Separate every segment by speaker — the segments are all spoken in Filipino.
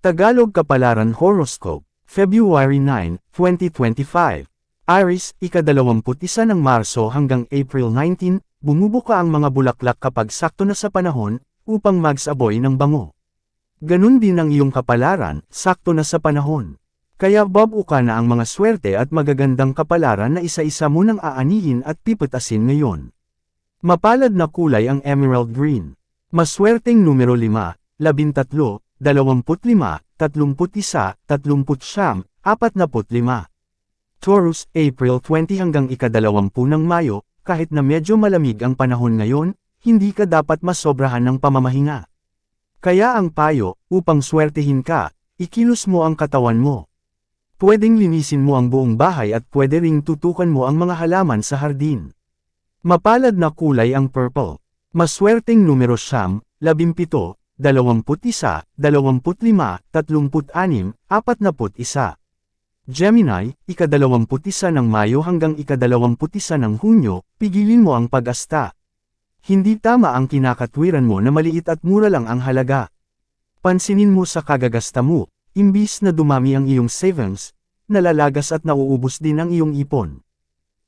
Speaker 1: Tagalog Kapalaran Horoscope, February 9, 2025. Aries, ika-21 ng Marso hanggang April 19, bumubuka ang mga bulaklak kapag sakto na sa panahon, upang magsaboy ng bango. Ganun din ang iyong kapalaran, sakto na sa panahon. Kaya babuka na ang mga swerte at magagandang kapalaran na isa-isa mo nang aanihin at pipitasin ngayon. Mapalad na kulay ang emerald green. Maswerteng numero 5, 13, 25, 31, 39, 45. Taurus, April 20 hanggang ika-20 ng Mayo, kahit na medyo malamig ang panahon ngayon, hindi ka dapat masobrahan ng pamamahinga. Kaya ang payo, upang swertehin ka, ikilos mo ang katawan mo. Pwedeng linisin mo ang buong bahay at pwede ring tutukan mo ang mga halaman sa hardin. Mapalad na kulay ang purple. Maswerteng numero 9, 17, 21, 25, 36, 41. Gemini, ika-21 ng Mayo hanggang ika-21 ng Hunyo, pigilin mo ang pag-asta. Hindi tama ang kinakatwiran mo na maliit at mura lang ang halaga. Pansinin mo sa kagagasta mo, imbis na dumami ang iyong savings, nalalagas at nauubos din ang iyong ipon.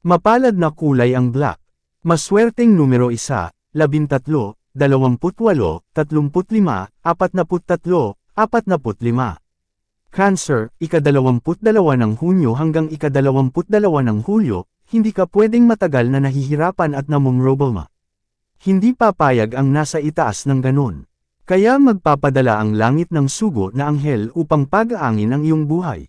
Speaker 1: Mapalad na kulay ang black. Maswerteng numero 1, 13, 28, 35, 43, 45. Cancer, ika-22 ng Hunyo hanggang ika-22 ng Hulyo, hindi ka pwedeng matagal na nahihirapan at namumroblema. Hindi papayag ang nasa itaas ng ganon. Kaya magpapadala ang langit ng sugo na anghel upang pag-aangin ang iyong buhay.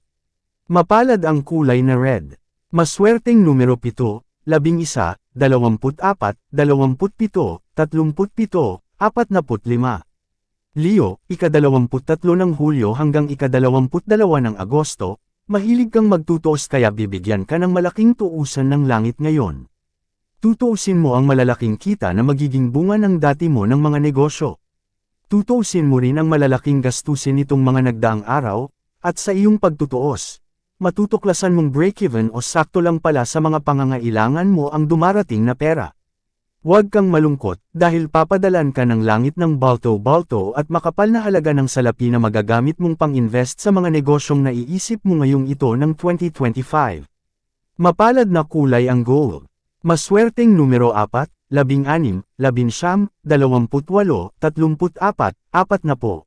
Speaker 1: Mapalad ang kulay na red. Maswerteng numero 7, 11, 24, 27, 37, 45. Leo, ika-23 ng Hulyo hanggang ika-22 ng Agosto, mahilig kang magtutuos kaya bibigyan ka ng malaking tuusan ng langit ngayon. Tutuusin mo ang malalaking kita na magiging bunga ng dati mo ng mga negosyo. Tutuusin mo rin ang malalaking gastusin nitong mga nagdaang araw, at sa iyong pagtutuos, matutuklasan mong break-even o sakto lang pala sa mga pangangailangan mo ang dumarating na pera. Huwag kang malungkot dahil papadalan ka ng langit ng balto-balto at makapal na halaga ng salapi na magagamit mong pang-invest sa mga negosyong naiisip mo ngayong ito ng 2025. Mapalad na kulay ang gold. Maswerteng numero 4, 16, 19, 28, 34, 40.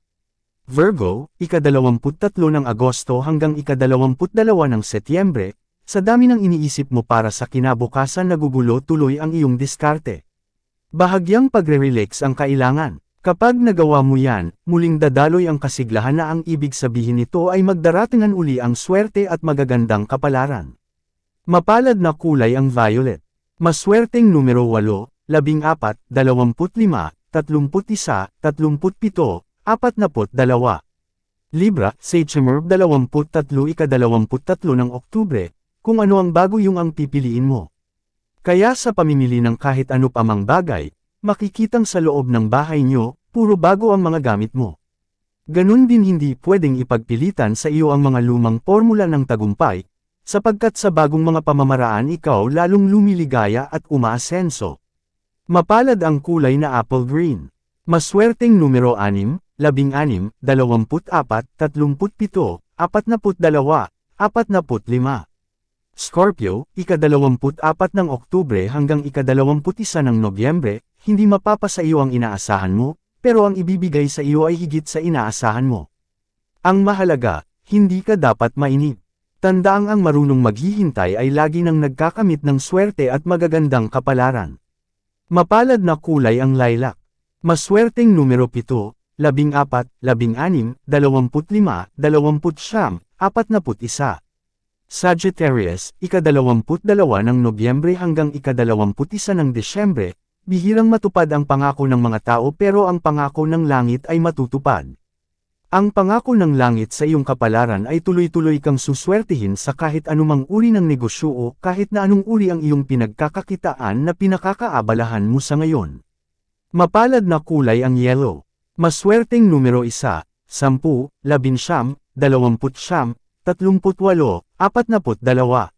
Speaker 1: Virgo, ika-23 ng Agosto hanggang ika-22 ng Setyembre, sa dami ng iniisip mo para sa kinabukasan nagugulo tuloy ang iyong diskarte. Bahagyang pagre-relax ang kailangan. Kapag nagawa mo yan, muling dadaloy ang kasiglahan na ang ibig sabihin nito ay magdaratingan uli ang swerte at magagandang kapalaran. Mapalad na kulay ang violet. Maswerteng numero 8, 14, 25, 31, 37, 42. Libra, September 23 ika-23 ng Oktubre, kung ano ang bago yung ang pipiliin mo. Kaya sa pamimili ng kahit ano pa mang bagay, makikitang sa loob ng bahay nyo, puro bago ang mga gamit mo. Ganun din hindi pwedeng ipagpilitan sa iyo ang mga lumang formula ng tagumpay, sapagkat sa bagong mga pamamaraan ikaw lalong lumiligaya at umaasenso. Mapalad ang kulay na apple green. Maswerteng numero 6, 16, 24, 37, 42, 45. Scorpio, ika-24 ng Oktubre hanggang ika-21 ng Nobyembre, hindi mapapasa iyo ang inaasahan mo, pero ang ibibigay sa iyo ay higit sa inaasahan mo. Ang mahalaga, hindi ka dapat mainip. Tandaang ang marunong maghihintay ay lagi nang nagkakamit ng swerte at magagandang kapalaran. Mapalad na kulay ang lilac. Maswerteng numero 7, 14, 16, 25, 29, 41. Sagittarius, ika-22 ng Nobyembre hanggang ika-21 ng Desyembre, bihirang matupad ang pangako ng mga tao pero ang pangako ng langit ay matutupad. Ang pangako ng langit sa iyong kapalaran ay tuloy-tuloy kang suswertihin sa kahit anumang uri ng negosyo o kahit na anong uri ang iyong pinagkakakitaan na pinakakaabalahan mo sa ngayon. Mapalad na kulay ang yellow. Maswerteng numero 1, 10, 11, 20, 38, 42.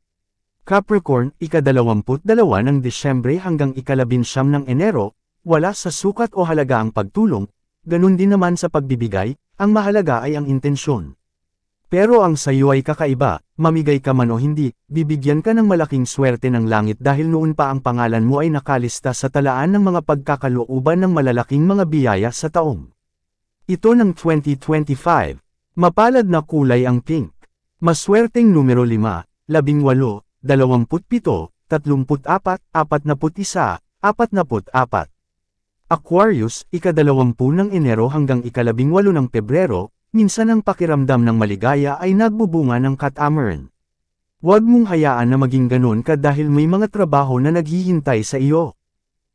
Speaker 1: Capricorn, ika-22 ng Disyembre hanggang ika-19 ng Enero, wala sa sukat o halaga ang pagtulong, ganun din naman sa pagbibigay, ang mahalaga ay ang intensyon. Pero ang sayo ay kakaiba, mamigay ka man o hindi, bibigyan ka ng malaking swerte ng langit dahil noon pa ang pangalan mo ay nakalista sa talaan ng mga pagkakalooban ng malalaking mga biyaya sa taong ito ng 2025. Mapalad na kulay ang pink. Maswerteng numero 5, 18, 27, 34, 41, 44. Aquarius, ika-20 ng Enero hanggang ika-18 ng Pebrero, minsan ang pakiramdam ng maligaya ay nagbubunga ng catamaran. Huwag mong hayaan na maging ganun ka dahil may mga trabaho na naghihintay sa iyo.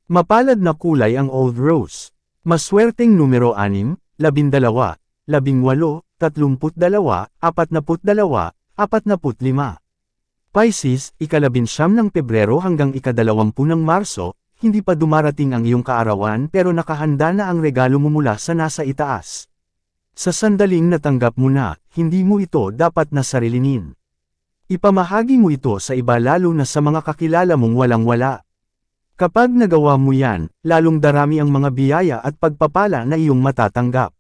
Speaker 1: Mapalad na kulay ang Old Rose. Maswerteng numero 6, 12, 18, 32, 42, 45. Pisces, ika-19 ng Pebrero hanggang ika-20 ng Marso, hindi pa dumarating ang iyong kaarawan pero nakahanda na ang regalo mo mula sa nasa itaas. Sa sandaling natanggap mo na, hindi mo ito dapat na sarilinin. Ipamahagi mo ito sa iba lalo na sa mga kakilala mong walang-wala. Kapag nagawa mo yan, lalong darami ang mga biyaya at pagpapala na iyong matatanggap.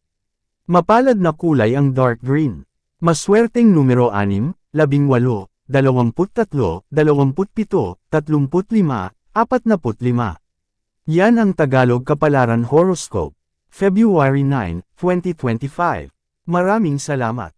Speaker 1: Mapalad na kulay ang dark green. Maswerteng numero 6, 18, 23, 27, 35, 45. Yan ang Tagalog Kapalaran Horoscope. February 9, 2025. Maraming salamat.